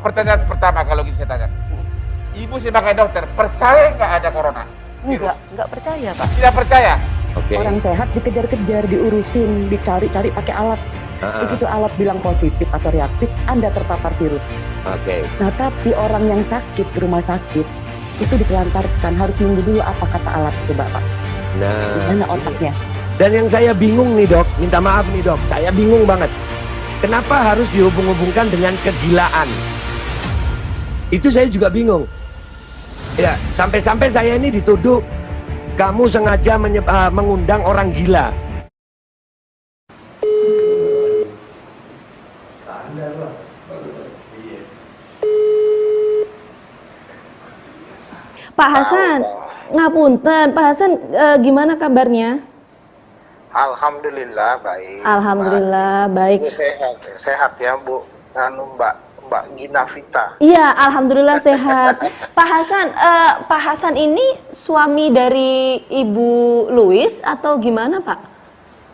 pertanyaan pertama kalau gitu saya tanya. Ibu sebagai dokter, percaya nggak ada corona? Enggak percaya, Pak. Tidak percaya? Oke. Orang sehat dikejar-kejar, diurusin, dicari-cari pakai alat. Begitu alat bilang positif atau reaktif, Anda terpapar virus. Oke. Nah, tapi orang yang sakit di rumah sakit, itu ditelantarkan, harus nunggu dulu apa kata alat itu, Bapak. Nah, Gimana otaknya? dan yang saya bingung nih dok, minta maaf nih dok, saya bingung banget. Kenapa harus dihubung-hubungkan dengan kegilaan? Itu saya juga bingung. Ya, sampai-sampai saya ini dituduh kamu sengaja mengundang orang gila. Pak Hasan, ngapunten, Pak Hasan gimana kabarnya? Alhamdulillah baik. Alhamdulillah baik. Bu sehat ya Bu. Mbak Gina Vita. Iya, alhamdulillah sehat. Pak Hasan ini suami dari Ibu Louis atau gimana Pak?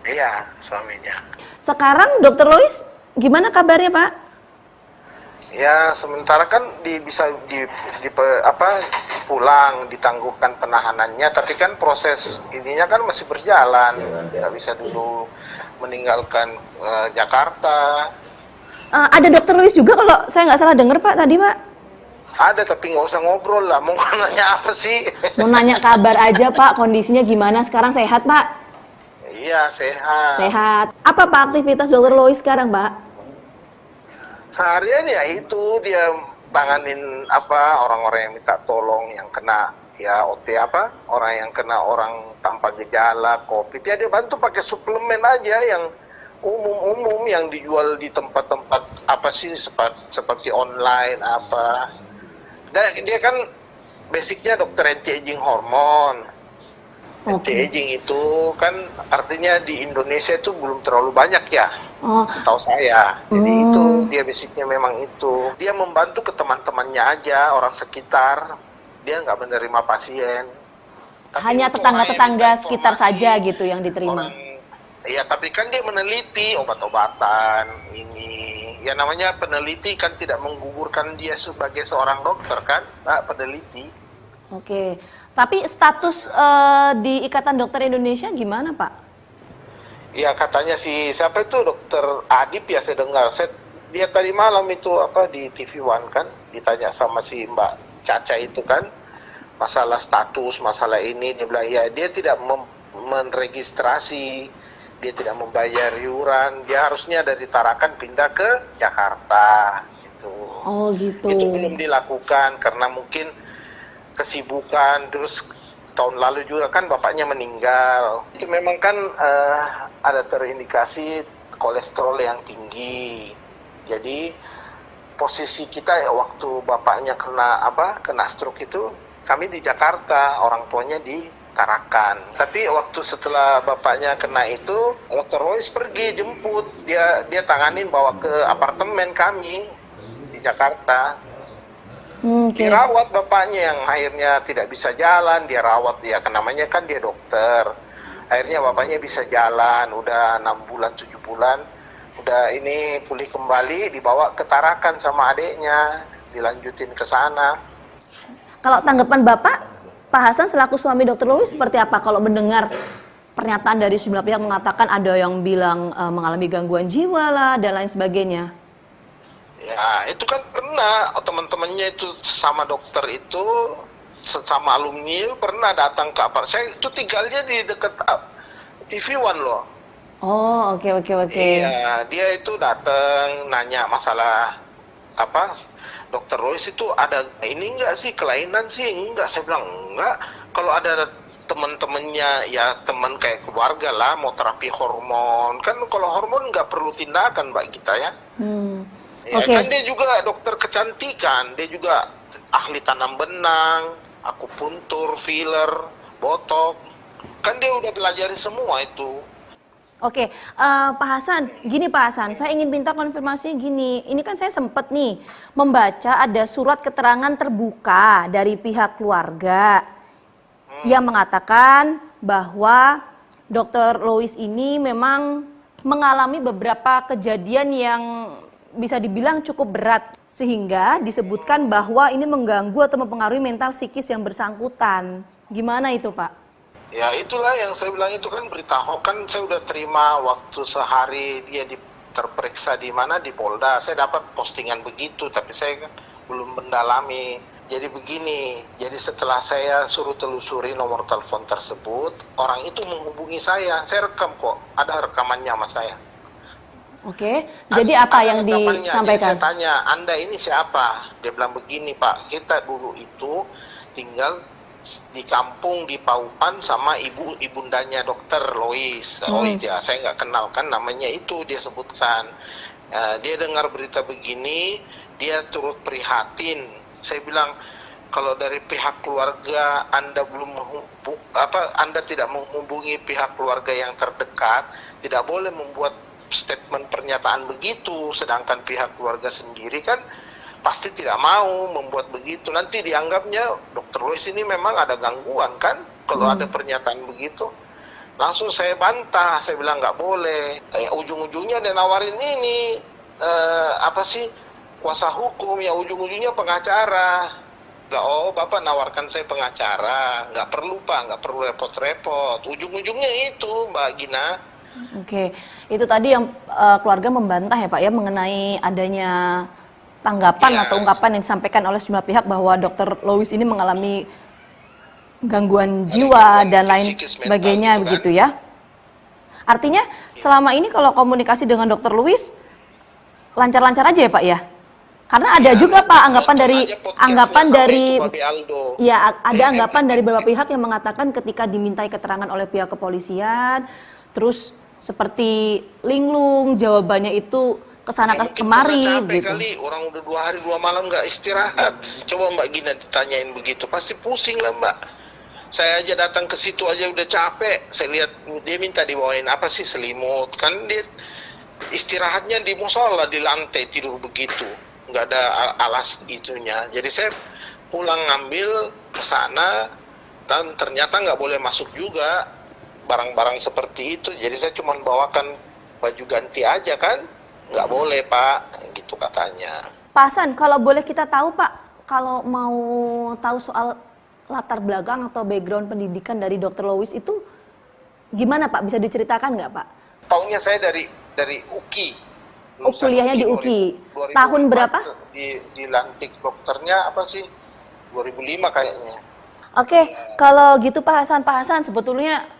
Iya, suaminya. Sekarang Dokter Louis gimana kabarnya Pak? Ya sementara kan pulang ditangguhkan penahanannya, tapi kan proses ininya kan masih berjalan, nggak bisa dulu meninggalkan Jakarta. Ada Dokter Louis juga kalau saya nggak salah dengar Pak tadi Pak. Ada tapi nggak usah ngobrol lah, mau nanya apa sih? Mau nanya kabar aja Pak, kondisinya gimana sekarang, sehat Pak? Iya sehat. Sehat. Apa Pak aktivitas Dokter Louis sekarang Pak? Seharian ya itu dia tanganin orang-orang yang minta tolong, yang kena ya OT orang yang kena orang tanpa gejala COVID, ya dia bantu pakai suplemen aja yang umum yang dijual di tempat-tempat seperti online dia kan basicnya dokter anti-aging hormon. Anti-aging itu kan artinya di Indonesia itu belum terlalu banyak ya, setahu saya. Jadi itu dia basicnya memang itu. Dia membantu ke teman-temannya aja, orang sekitar. Dia nggak menerima pasien. Tapi hanya tetangga-tetangga sekitar saja gitu yang diterima. Iya, tapi kan dia meneliti obat-obatan ini. Ya namanya peneliti kan tidak menggugurkan dia sebagai seorang dokter kan, peneliti. Oke. Tapi status di Ikatan Dokter Indonesia gimana, Pak? Iya, katanya siapa itu Dokter Adib ya, saya dengar. Dia tadi malam itu di TV One kan, ditanya sama si Mbak Caca itu kan, masalah status, masalah ini, dia bilang ya dia tidak menregistrasi, dia tidak membayar iuran, dia harusnya dari Tarakan pindah ke Jakarta gitu. Oh gitu. Itu belum dilakukan karena mungkin kesibukan, terus tahun lalu juga kan bapaknya meninggal. Itu memang kan ada terindikasi kolesterol yang tinggi. Jadi posisi kita ya waktu bapaknya kena stroke itu, kami di Jakarta, orang tuanya di Tarakan. Tapi waktu setelah bapaknya kena itu, Dr. Royce pergi jemput, dia tanganin bawa ke apartemen kami di Jakarta. Dirawat bapaknya yang akhirnya tidak bisa jalan, dia rawat dia, namanya kan dia dokter. Akhirnya bapaknya bisa jalan, udah 6 bulan, 7 bulan, udah ini pulih kembali, dibawa ke Tarakan sama adiknya, dilanjutin ke sana. Kalau tanggapan Bapak, Pak Hasan selaku suami Dr. Louis seperti apa kalau mendengar pernyataan dari sejumlah pihak mengatakan ada yang bilang mengalami gangguan jiwa lah dan lain sebagainya? Ya, itu kan pernah teman-temannya itu sama dokter itu, sama alumni pernah datang ke apartemen. Saya itu tinggalnya di dekat TV One loh. Oh, oke. Iya, dia itu datang nanya masalah Dokter Royce itu ada ini enggak sih, kelainan sih? Enggak, saya bilang enggak. Kalau ada teman-temannya ya teman kayak keluarga lah, mau terapi hormon. Kan kalau hormon nggak perlu tindakan Mbak kita ya. Ya, kan dia juga dokter kecantikan, dia juga ahli tanam benang, akupuntur, filler, botok. Kan dia udah pelajari semua itu. Oke, Pak Hasan, gini Pak Hasan, saya ingin minta konfirmasinya gini. Ini kan saya sempat nih membaca ada surat keterangan terbuka dari pihak keluarga yang mengatakan bahwa Dr. Louis ini memang mengalami beberapa kejadian yang bisa dibilang cukup berat. sehingga disebutkan bahwa ini mengganggu atau mempengaruhi mental psikis yang bersangkutan. Gimana itu, Pak? Ya itulah yang saya bilang, itu kan berita hoax. Kan saya udah terima waktu sehari dia terperiksa di mana, di Polda. Saya dapat postingan begitu, tapi saya kan belum mendalami. Jadi begini, jadi setelah saya suruh telusuri nomor telepon tersebut, orang itu menghubungi saya rekam kok, ada rekamannya sama saya. Oke, jadi apa yang rekamannya. disampaikan? Jadi saya tanya, Anda ini siapa? Dia bilang begini, Pak, kita dulu itu tinggal di kampung di Paupan sama ibundanya Dokter Lois. Oh iya, saya nggak kenal kan namanya itu, dia sebutkan. Dia dengar berita begini, dia turut prihatin. Saya bilang, kalau dari pihak keluarga Anda Anda tidak menghubungi pihak keluarga yang terdekat, tidak boleh membuat statement pernyataan begitu. Sedangkan pihak keluarga sendiri kan pasti tidak mau membuat begitu. Nanti dianggapnya Dr. Lois ini memang ada gangguan kan, kalau ada pernyataan begitu. Langsung saya bantah, saya bilang nggak boleh. Ujung-ujungnya dia nawarin ini, kuasa hukum, ya ujung-ujungnya pengacara. Lah, oh Bapak nawarkan saya pengacara, nggak perlu Pak, nggak perlu repot-repot. Ujung-ujungnya itu Mbak Gina. Oke, itu tadi yang keluarga membantah ya Pak ya, mengenai adanya tanggapan atau ungkapan yang disampaikan oleh sejumlah pihak bahwa Dr. Lois ini mengalami gangguan jiwa dan lain sebagainya begitu ya. Artinya selama ini kalau komunikasi dengan Dr. Lois lancar-lancar aja ya Pak ya? Karena ada juga Pak anggapan dari ya ada anggapan dari beberapa pihak yang mengatakan ketika dimintai keterangan oleh pihak kepolisian, terus seperti linglung jawabannya itu kesana kemari gitu. Kali orang udah 2 hari 2 malam nggak istirahat. Coba Mbak Gina ditanyain begitu, pasti pusing lah Mbak. Saya aja datang ke situ aja udah capek. Saya lihat dia minta dibawain apa sih, selimut. Kan dia istirahatnya di musola, di lantai tidur begitu. Nggak ada alas itunya. Jadi saya pulang ngambil ke sana dan ternyata nggak boleh masuk juga barang-barang seperti itu. Jadi saya cuma bawakan baju ganti aja kan, nggak boleh Pak, gitu katanya. Pak Hasan, kalau boleh kita tahu Pak, kalau mau tahu soal latar belakang atau background pendidikan dari Dr. Lois itu gimana Pak? Bisa diceritakan nggak Pak? Tahunnya saya dari UKI. Oh, kuliahnya di UKI. Tahun berapa? Dilantik dokternya apa sih? 2005 kayaknya. Oke, kalau gitu Pak Hasan sebetulnya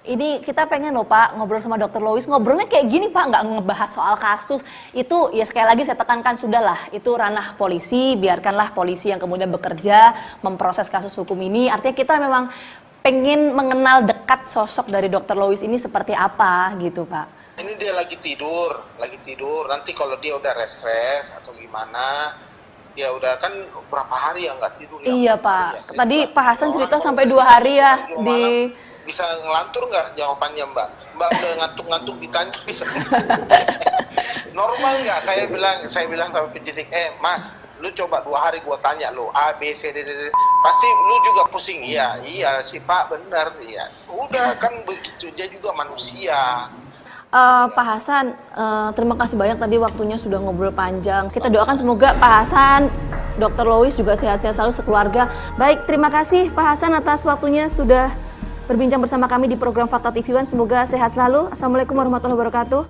ini kita pengen loh Pak ngobrol sama Dr. Lois, ngobrolnya kayak gini Pak, nggak ngebahas soal kasus. Itu ya sekali lagi saya tekankan, sudahlah, itu ranah polisi, biarkanlah polisi yang kemudian bekerja, memproses kasus hukum ini. Artinya kita memang pengen mengenal dekat sosok dari Dr. Lois ini seperti apa gitu Pak. Ini dia lagi tidur. Nanti kalau dia udah rest atau gimana, dia udah kan berapa hari ya nggak tidur ya. Iya Pak, tadi Pak Hasan cerita sampai 2 hari ya di... Bisa ngelantur nggak jawabannya Mbak? Mbak udah ngantuk-ngantuk ditanya bisa. Normal nggak? Saya bilang sama penyidik, Mas, lu coba 2 hari gua tanya lu A, B, C, D, pasti lu juga pusing. Iya sih Pak, benar. Iya. Udah kan begitu, dia juga manusia. Pak Hasan, terima kasih banyak tadi waktunya sudah ngobrol panjang. Kita doakan semoga Pak Hasan, Dr. Lois juga sehat-sehat selalu sekeluarga. Baik, terima kasih Pak Hasan atas waktunya sudah berbincang bersama kami di program Fakta TV One. Semoga sehat selalu. Assalamualaikum warahmatullahi wabarakatuh.